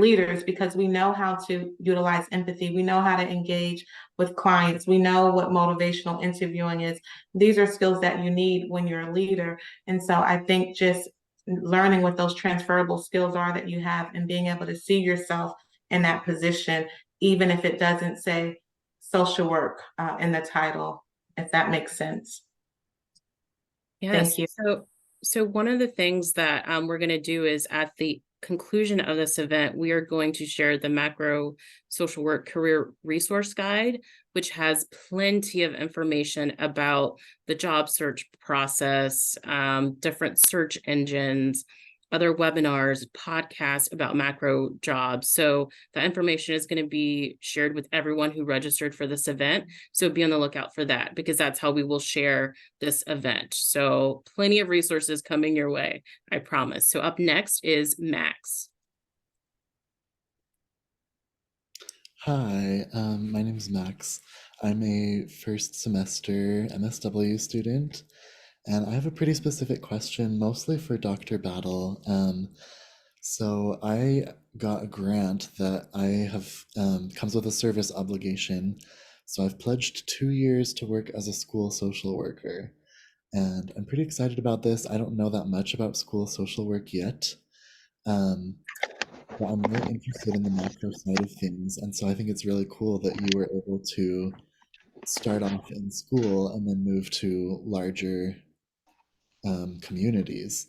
leaders, because we know how to utilize empathy. We know how to engage with clients. We know what motivational interviewing is. These are skills that you need when you're a leader. And so I think just learning what those transferable skills are that you have and being able to see yourself in that position, even if it doesn't say social work in the title, if that makes sense. Yes. Thank you. So one of the things that we're going to do is at the conclusion of this event, we are going to share the Macro Social Work Career Resource Guide, which has plenty of information about the job search process, different search engines, other webinars, podcasts about macro jobs. So that information is going to be shared with everyone who registered for this event. So be on the lookout for that, because that's how we will share this event. So plenty of resources coming your way, I promise. So up next is Max. Hi, my name is Max. I'm a first semester MSW student, and I have a pretty specific question, mostly for Dr. Battle. So I got a grant that I have comes with a service obligation. So I've pledged 2 years to work as a school social worker, and I'm pretty excited about this. I don't know that much about school social work yet. But I'm really interested in the macro side of things, and so I think it's really cool that you were able to start off in school and then move to larger communities.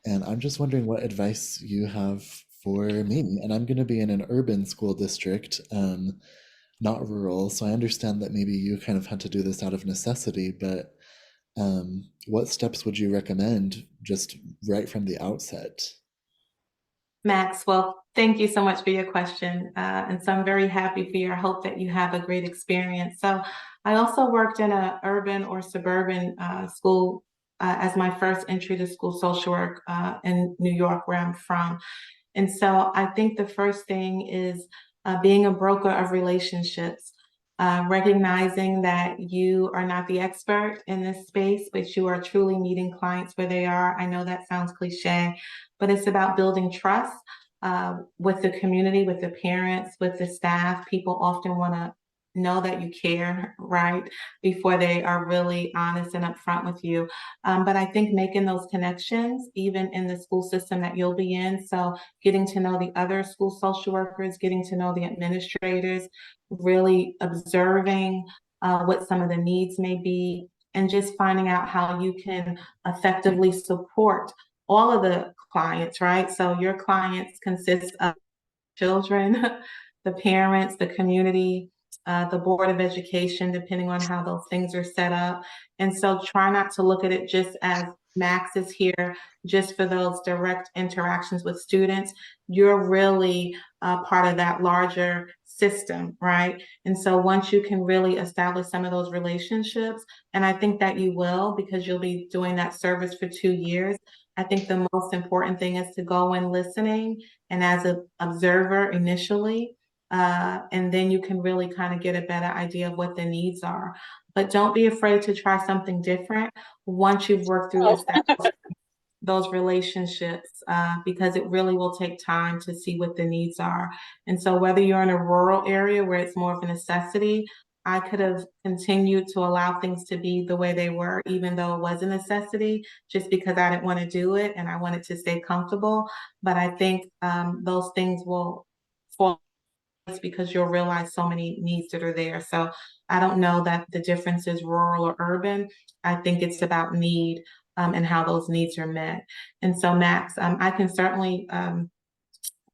And I'm just wondering what advice you have for me. And I'm going to be in an urban school district, not rural. So I understand that maybe you kind of had to do this out of necessity, but what steps would you recommend just right from the outset? Max, well, thank you so much for your question. And so I'm very happy for your hope that you have a great experience. So I also worked in an urban or suburban school as my first entry to school social work in New York, where I'm from. And so I think the first thing is being a broker of relationships, recognizing that you are not the expert in this space, but you are truly meeting clients where they are. I know that sounds cliche, but it's about building trust with the community, with the parents, with the staff. People often want to know that you care, right, before they are really honest and upfront with you. But I think making those connections, even in the school system that you'll be in, so getting to know the other school social workers, getting to know the administrators, really observing what some of the needs may be, and just finding out how you can effectively support all of the clients, right? So your clients consist of children, the parents, the community, the Board of Education, depending on how those things are set up. And so try not to look at it just as Max is here just for those direct interactions with students. You're really part of that larger system, right? And so once you can really establish some of those relationships, and I think that you will, because you'll be doing that service for 2 years, I think the most important thing is to go in listening and as an observer initially, and then you can really kind of get a better idea of what the needs are. But don't be afraid to try something different once you've worked through those relationships, because it really will take time to see what the needs are. And so whether you're in a rural area where it's more of a necessity, I could have continued to allow things to be the way they were, even though it was a necessity, just because I didn't want to do it and I wanted to stay comfortable. But I think those things will fall because you'll realize so many needs that are there. So I don't know that the difference is rural or urban. I think it's about need and how those needs are met. And so Max, I can certainly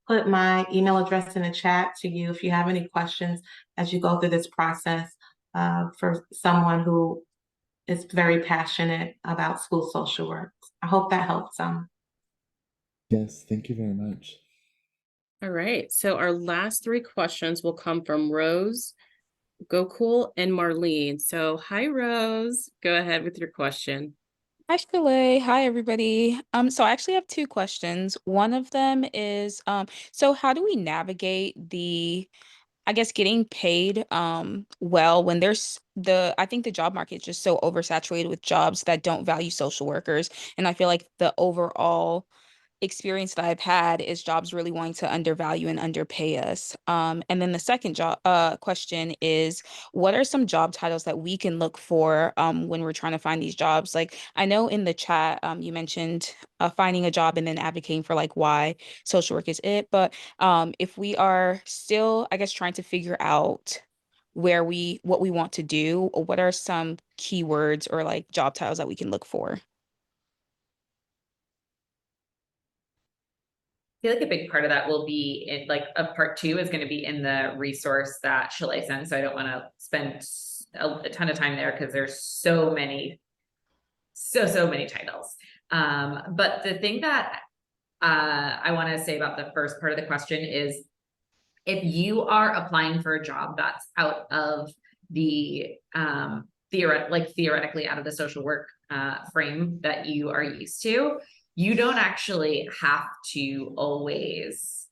put my email address in the chat to you if you have any questions as you go through this process for someone who is very passionate about school social work. I hope that helps some. Yes, thank you very much. All right, so our last 3 questions will come from Rose, Gokul, and Marlene. So hi, Rose, go ahead with your question. Hi, Shalay. Hi, everybody. So I actually have 2 questions. One of them is, so how do we navigate I guess, getting paid well when I think the job market is just so oversaturated with jobs that don't value social workers. And I feel like the overall experience that I've had is jobs really wanting to undervalue and underpay us. And then the second question is, what are some job titles that we can look for when we're trying to find these jobs? Like, I know in the chat you mentioned finding a job and then advocating for like why social work is it. But if we are still, I guess, trying to figure out what we want to do, what are some keywords or like job titles that we can look for? I feel like a big part of that will be in like a part 2 is going to be in the resource that Shalay sent. So I don't want to spend a ton of time there because there's so many titles. But the thing that I want to say about the first part of the question is if you are applying for a job that's out of the theoretically out of the social work frame that you are used to, you don't actually have to always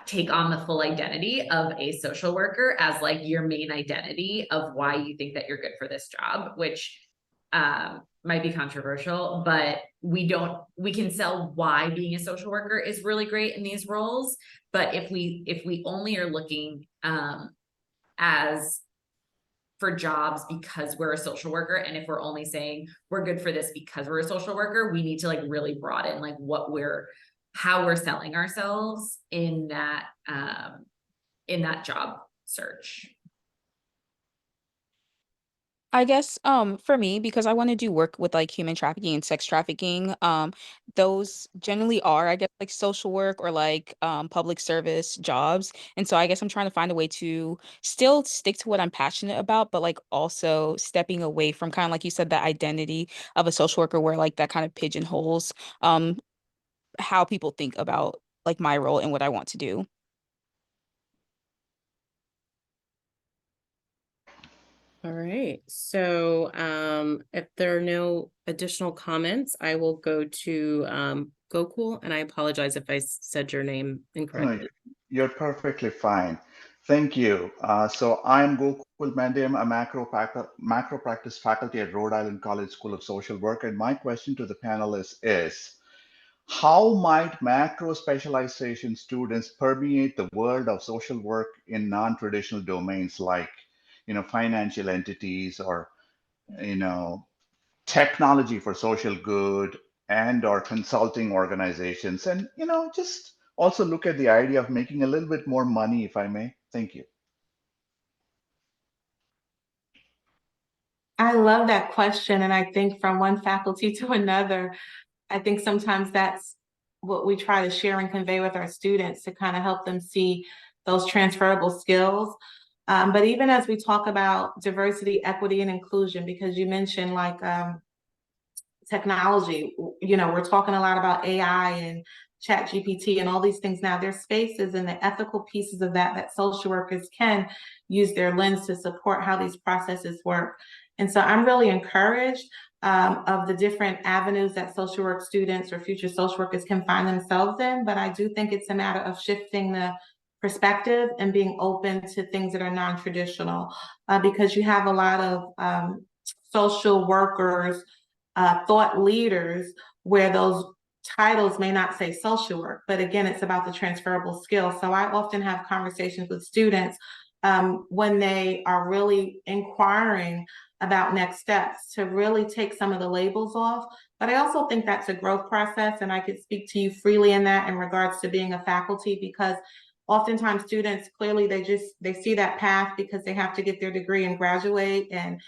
take on the full identity of a social worker as like your main identity of why you think that you're good for this job, which might be controversial, but we can sell why being a social worker is really great in these roles. But if we only are looking as for jobs because we're a social worker, and if we're only saying we're good for this because we're a social worker, we need to like really broaden like how we're selling ourselves in that job search. I guess for me, because I want to do work with like human trafficking and sex trafficking, those generally are, I guess, like social work or like public service jobs. And so I guess I'm trying to find a way to still stick to what I'm passionate about, but like also stepping away from kind of like you said, the identity of a social worker where like that kind of pigeonholes how people think about like my role and what I want to do. All right, so if there are no additional comments, I will go to Gokul, and I apologize if I said your name incorrectly. No, you're perfectly fine. Thank you. So I'm Gokul Mendem, a macro practice faculty at Rhode Island College School of Social Work. And my question to the panelists is, how might macro specialization students permeate the world of social work in non-traditional domains like, financial entities or, technology for social good and or consulting organizations, and just also look at the idea of making a little bit more money, if I may. Thank you. I love that question. And I think from one faculty to another, I think sometimes that's what we try to share and convey with our students to kind of help them see those transferable skills. But even as we talk about diversity, equity, and inclusion, because you mentioned like technology, we're talking a lot about AI and chat GPT and all these things now. There's spaces and the ethical pieces of that social workers can use their lens to support how these processes work. And so I'm really encouraged of the different avenues that social work students or future social workers can find themselves in. But I do think it's a matter of shifting the perspective and being open to things that are non-traditional, because you have a lot of social workers, thought leaders, where those titles may not say social work, but again, it's about the transferable skills. So I often have conversations with students when they are really inquiring about next steps to really take some of the labels off. But I also think that's a growth process, and I could speak to you freely in that in regards to being a faculty, because oftentimes students, clearly they see that path because they have to get their degree and graduate, and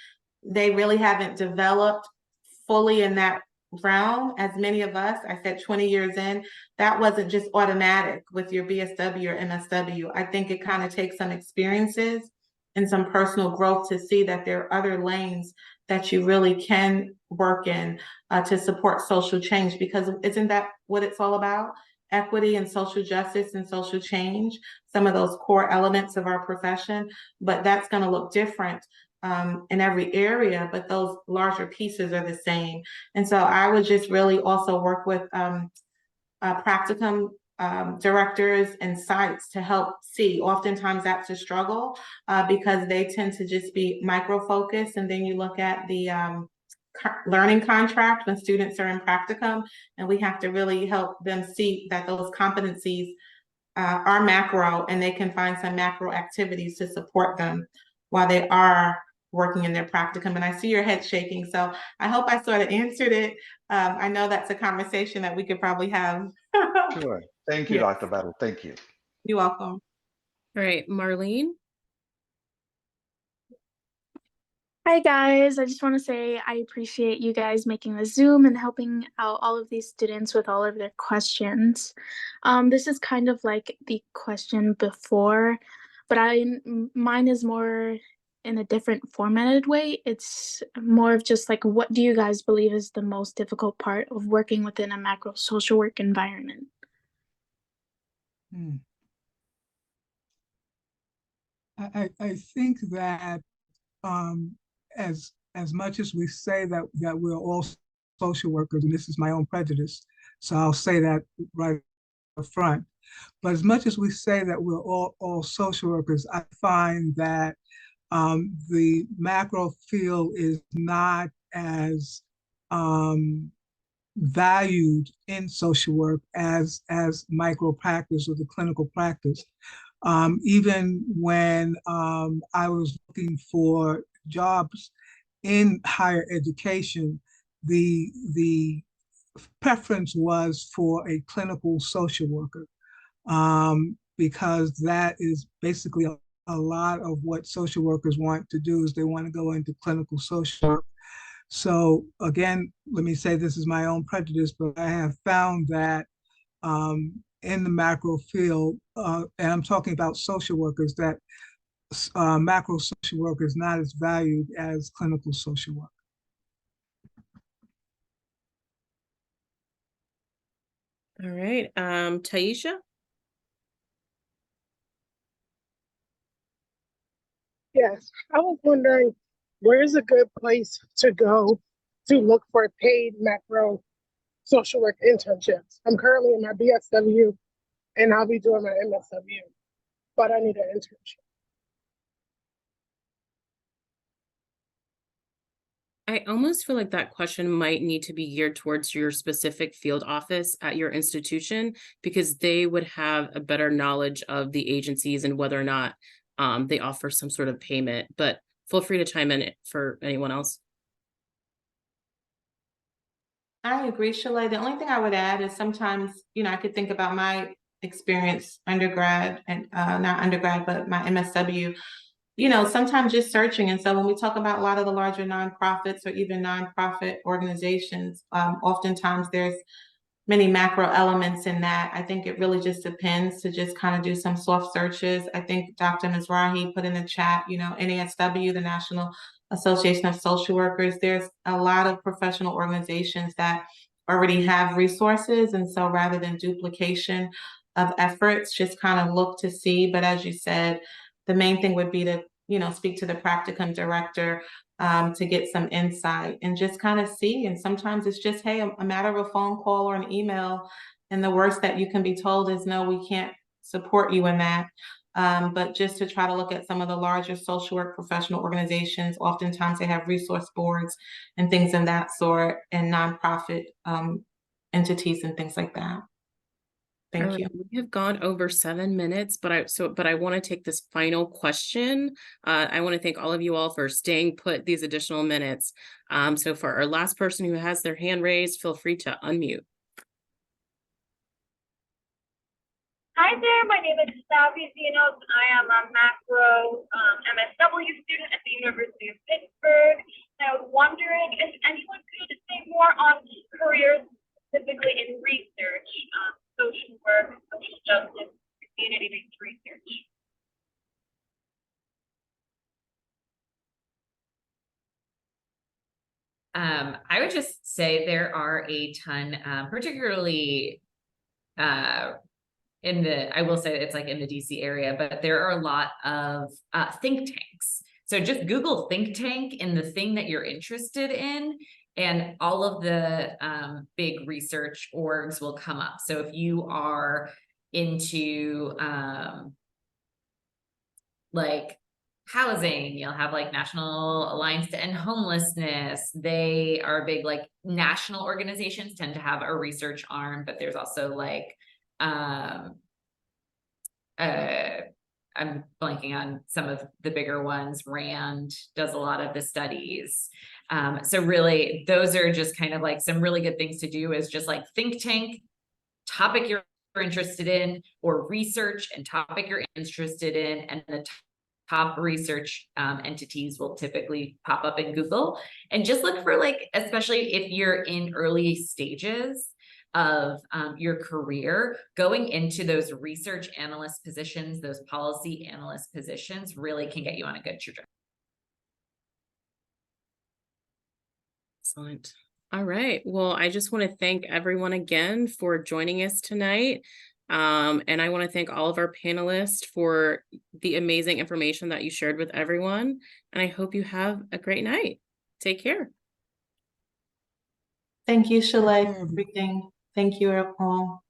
they really haven't developed fully in that realm. As many of us, I said 20 years in, that wasn't just automatic with your BSW or MSW. I think it kind of takes some experiences and some personal growth to see that there are other lanes that you really can work in to support social change, because isn't that what it's all about? Equity and social justice and social change, some of those core elements of our profession, but that's going to look different in every area, but those larger pieces are the same. And so I would just really also work with practicum directors and sites to help see. Oftentimes that's a struggle because they tend to just be micro-focused, and then you look at the learning contract when students are in practicum, and we have to really help them see that those competencies are macro, and they can find some macro activities to support them while they are working in their practicum. And I see your head shaking, so I hope I sort of answered it. I know that's a conversation that we could probably have. Sure. Thank you, Yes. Dr. Battle. Thank you. You're welcome. All right, Marlene. Hi guys, I just want to say I appreciate you guys making the Zoom and helping out all of these students with all of their questions. This is kind of like the question before, but mine is more in a different formatted way. It's more of just like, what do you guys believe is the most difficult part of working within a macro social work environment? I think that as much as we say that we're all social workers, and this is my own prejudice, so I'll say that right up front. But as much as we say that we're all social workers, I find that the macro field is not as valued in social work as micro practice or the clinical practice. Even when I was looking for jobs in higher education, the preference was for a clinical social worker, because that is basically a lot of what social workers want to do, is they want to go into clinical social work. So again, let me say this is my own prejudice, but I have found that in the macro field, and I'm talking about social workers, that macro social work is not as valued as clinical social work. All right, Taisha. Yes, I was wondering, where is a good place to go to look for paid macro social work internships? I'm currently in my BSW and I'll be doing my MSW, but I need an internship. I almost feel like that question might need to be geared towards your specific field office at your institution, because they would have a better knowledge of the agencies and whether or not they offer some sort of payment. But feel free to chime in for anyone else. I agree, Shalay. The only thing I would add is sometimes, I could think about my experience undergrad and not undergrad, but my MSW. Sometimes just searching. And so when we talk about a lot of the larger nonprofits or even nonprofit organizations, oftentimes there's many macro elements in that. I think it really just depends to just kind of do some soft searches. I think Dr. Mizrahi put in the chat, you know, NASW, the National Association of Social Workers, there's a lot of professional organizations that already have resources. And so rather than duplication of efforts, just kind of look to see. But as you said, the main thing would be to, you know, speak to the practicum director to get some insight and just kind of see. And sometimes it's just, hey, a matter of a phone call or an email. And the worst that you can be told is, no, we can't support you in that. But just to try to look at some of the larger social work professional organizations, oftentimes they have resource boards and things of that sort, and nonprofit entities and things like that. Thank you. We have gone over 7 minutes, but I want to take this final question. I want to thank all of you all for staying put these additional minutes. So for our last person who has their hand raised, feel free to unmute. Hi there, my name is Savvy Zinos. I am a macro MSW student at the University of Pittsburgh. I was wondering if anyone could say more on careers specifically in research, social work, social justice, community-based research. I would just say there are a ton, particularly I will say it's like in the DC area, but there are a lot of think tanks. So just Google think tank in the thing that you're interested in, and all of the big research orgs will come up. So if you are into like housing, you'll have like National Alliance to End Homelessness. They are big, like national organizations tend to have a research arm, but there's also like I'm blanking on some of the bigger ones. RAND does a lot of the studies. So really, those are just kind of like some really good things to do, is just like think tank, topic you're interested in, or research and topic you're interested in, and the top research entities will typically pop up in Google. And just look for, like, especially if you're in early stages of your career, going into those research analyst positions, those policy analyst positions really can get you on a good trajectory. Excellent. All right. Well, I just want to thank everyone again for joining us tonight. And I want to thank all of our panelists for the amazing information that you shared with everyone. And I hope you have a great night. Take care. Thank you, Shalay, for everything. Thank you all.